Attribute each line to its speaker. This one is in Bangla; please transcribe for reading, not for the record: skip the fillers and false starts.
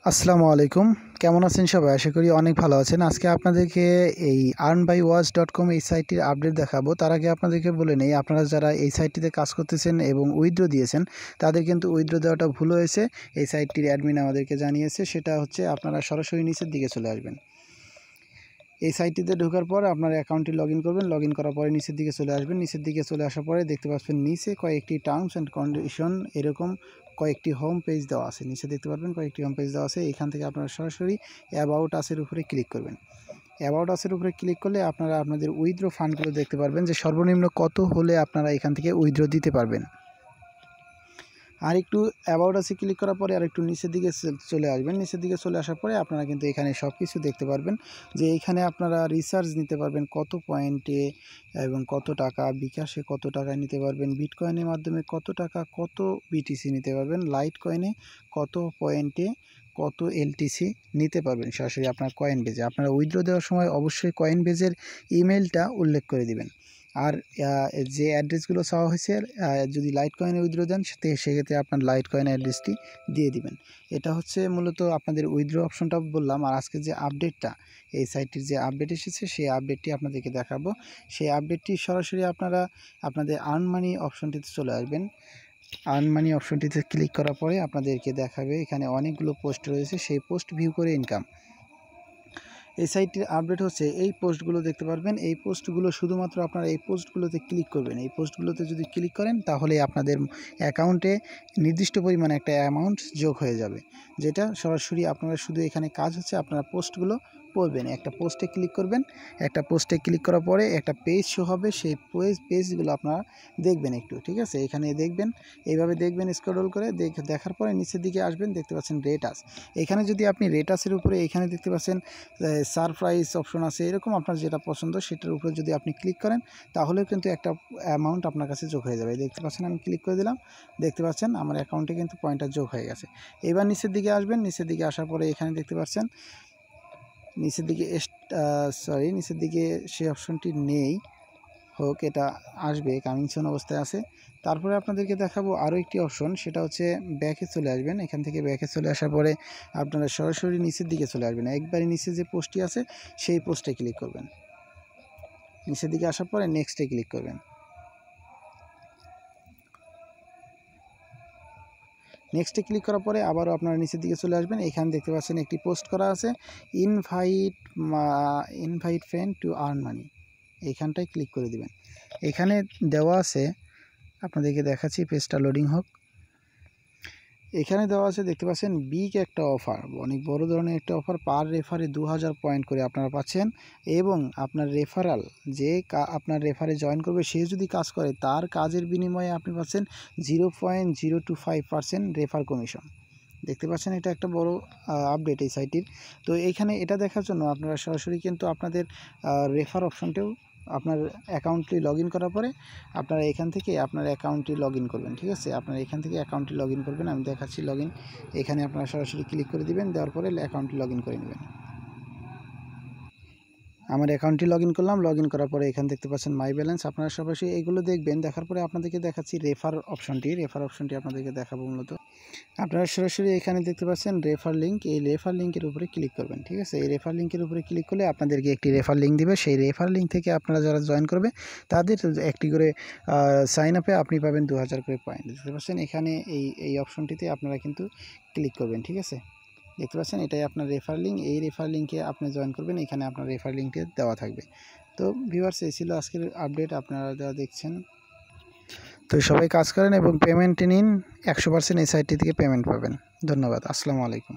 Speaker 1: আসসালামু আলাইকুম। কেমন আছেন সবাই? আশা করি অনেক ভালো আছেন। আজকে আপনাদেরকে এই earnbywatch.com এই সাইটটির আপডেট দেখাবো। তার আগে আপনাদেরকে বলে নেই, আপনারা যারা এই সাইটটিতে কাজ করতেছেন এবং উইথড্র দিয়েছেন, তাদের কিন্তু উইথড্র দেওয়াটা ভুল হয়েছে। এই সাইটটির অ্যাডমিন আমাদেরকে জানিয়েছে। সেটা হচ্ছে আপনারা সরাসরি নিচের দিকে চলে আসবেন। এই সাইটটিতে ঢোকার পর আপনার অ্যাকাউন্টটি লগ ইন করবেন। লগ ইন করার পরে নিচের দিকে চলে আসবেন। নিচের দিকে চলে আসার পরে দেখতে পাচ্ছেন নিচে কয়েকটি টার্মস অ্যান্ড কন্ডিশন এরকম কয়েকটি হোম পেজ দেওয়া আছে। নিচে দেখতে পারবেন কয়েকটি হোম পেজ দেওয়া আছে। এখান থেকে আপনারা সরাসরি অ্যাবাউট আসের উপরে ক্লিক করবেন। অ্যাবাউট আসের উপরে ক্লিক করলে আপনারা আপনাদের উইথড্র ফান্ডগুলো দেখতে পারবেন যে সর্বনিম্ন কত হলে আপনারা এখান থেকে উইথড্র দিতে পারবেন। আর একটু অ্যাবাউট আসে ক্লিক করার পরে আর একটু নিচের দিকে চলে আসবেন। নিচের দিকে চলে আসার পরে আপনারা কিন্তু এখানে সব কিছু দেখতে পারবেন যে এইখানে আপনারা রিচার্জ নিতে পারবেন কত পয়েন্টে এবং কত টাকা, বিকাশে কত টাকায় নিতে পারবেন, বিটকয়েনের মাধ্যমে কত টাকা, কত বিটিসি নিতে পারবেন, লাইট কয়েনে কত পয়েন্টে কত এলটিসি নিতে পারবেন সরাসরি আপনার কয়েন বেজে। আপনারা উইথড্র দেওয়ার সময় অবশ্যই কয়েন বেজের ইমেলটা উল্লেখ করে দিবেন। আর যে অ্যাড্রেসগুলো চাওয়া হয়েছে, যদি লাইট কয়েনে উইথড্র দেন সেক্ষেত্রে আপনার লাইট কয়েন অ্যাড্রেসটি দিয়ে দিবেন। এটা হচ্ছে মূলত আপনাদের উইথড্র অপশনটা বললাম। আর আজকে যে আপডেটটা, এই সাইটটির যে আপডেট এসেছে সেই আপডেটটি আপনাদেরকে দেখাবো। সেই আপডেটটি সরাসরি আপনারা আপনাদের আর্ন মানি অপশনটিতে চলে আসবেন। আর্ন মানি অপশনটিতে ক্লিক করার পরে আপনাদেরকে দেখাবে এখানে অনেকগুলো পোস্ট রয়েছে, সেই পোস্ট ভিউ করে ইনকাম। এই সাইটটির আপডেট হচ্ছে এই পোস্টগুলো দেখতে পারবেন। এই পোস্টগুলো শুধুমাত্র আপনারা এই পোস্টগুলোতে ক্লিক করবেন। এই পোস্টগুলোতে যদি ক্লিক করেন তাহলে আপনাদের অ্যাকাউন্টে নির্দিষ্ট পরিমাণে একটা অ্যামাউন্ট যোগ হয়ে যাবে, যেটা সরাসরি আপনারা শুধু এখানে কাজ হচ্ছে আপনারা পোস্টগুলো পড়বেন। একটা পোস্টে ক্লিক করবেন। একটা পোস্টে ক্লিক করার পরে একটা পেজ শো হবে, সেই পেজগুলো আপনারা দেখবেন একটু, ঠিক আছে? এখানে দেখবেন, এইভাবে দেখবেন স্ক্রল করে দেখার পরে নিচের দিকে আসবেন, দেখতে পাচ্ছেন রেটাস। এখানে যদি আপনি রেটাসের উপরে এখানে দেখতে পাচ্ছেন সারপ্রাইজ অপশন আছে, এরকম আপনার যেটা পছন্দ সেটার উপরে যদি আপনি ক্লিক করেন তাহলেও কিন্তু একটা অ্যামাউন্ট আপনার কাছে যোগ হয়ে যাবে। দেখতে পাচ্ছেন আমি ক্লিক করে দিলাম, দেখতে পাচ্ছেন আমার অ্যাকাউন্টে কিন্তু পয়েন্টটা যোগ হয়ে গেছে। এবার নিচের দিকে আসবেন। নিচের দিকে আসার পরে এখানে দেখতে পাচ্ছেন নিচের দিকে নিচের দিকে সেই অপশনটি নেই, হোক, এটা আসবে, কামিং সুন অবস্থায় আছে। তারপরে আপনাদেরকে দেখাবো আরও একটি অপশন, সেটা হচ্ছে ব্যাকে চলে আসবেন। এখান থেকে ব্যাকে চলে আসার পরে আপনারা সরাসরি নিচের দিকে চলে আসবেন। একবারে নিচে যে পোস্টটি আছে সেই পোস্টে ক্লিক করবেন। নিচের দিকে আসার পরে নেক্সটে ক্লিক করবেন। নেক্সটে ক্লিক করার পরে আবারও আপনারা নিচের দিকে চলে আসবেন। এখানে দেখতে পাচ্ছেন একটি পোস্ট করা আছে, invite friend to earn money. এইখানটায় ক্লিক করে দিবেন। এখানে দেওয়া আছে, আপনাদেরকে দেখাচ্ছি, পেজটা লোডিং হোক। এখানে দেওয়া আছে দেখতে পাচ্ছেন বিগ একটা অফার, অনেক বড় ধরনের একটা অফার। পার রেফারে 2000 পয়েন্ট করে আপনারা পাচ্ছেন এবং আপনার রেফারাল যে আপনার রেফারে জয়েন করবে সে যদি কাজ করে তার কাজের বিনিময়ে আপনি পাচ্ছেন 0.025% রেফার কমিশন। দেখতে পাচ্ছেন এটা একটা বড় আপডেট এই সাইটটির। তো এইখানে এটা দেখার জন্য আপনারা সরাসরি কিন্তু আপনাদের রেফার অপশনটাও আপনার অ্যাকাউন্টটি লগ ইন করার পরে আপনারা এখান থেকে আপনার অ্যাকাউন্টটি লগ ইন করবেন, ঠিক আছে? আপনারা এখান থেকে অ্যাকাউন্টটি লগ ইন করবেন। আমি দেখাচ্ছি লগ ইন। এখানে আপনারা সরাসরি ক্লিক করে দিবেন, দেওয়ার পরে অ্যাকাউন্টটি লগ ইন করে নেবেন। আমার অ্যাকাউন্টটি লগ ইন করলাম। লগ ইন করার পরে এখানে দেখতে পাচ্ছেন মাই ব্যালেন্স। আপনারা সরাসরি এইগুলো দেখবেন। দেখার পরে আপনাদেরকে দেখাচ্ছি রেফার অপশনটি আপনাদেরকে দেখাবো। মূলত আপনারা সরাসরি এখানে দেখতে পাচ্ছেন রেফার লিঙ্ক। এই রেফার লিঙ্কের উপরে ক্লিক করবেন, ঠিক আছে? এই রেফার লিঙ্কের উপরে ক্লিক করলে আপনাদেরকে একটি রেফার লিঙ্ক দিবে। সেই রেফার লিঙ্ক থেকে আপনারা যারা জয়েন করবে তাদের একটি করে সাইন আপে আপনি পাবেন 2000 করে পয়েন্ট। দেখতে পাচ্ছেন এখানে এই অপশনটিতে আপনারা কিন্তু ক্লিক করবেন, ঠিক আছে? দেখতে পাচ্ছেন এটাই আপনার রেফার লিঙ্ক। এই রেফার লিঙ্কে আপনি জয়েন করবেন। এখানে আপনার রেফার লিঙ্কটি দেওয়া থাকবে। তো ভিউয়ার্স, এই ছিল আজকের আপডেট আপনারা যারা দেখছেন। তো সবাই কাজ করেন এবং পেমেন্ট নিন। 100% এই সাইটটি থেকে পেমেন্ট পাবেন। ধন্যবাদ। আসসালামু আলাইকুম।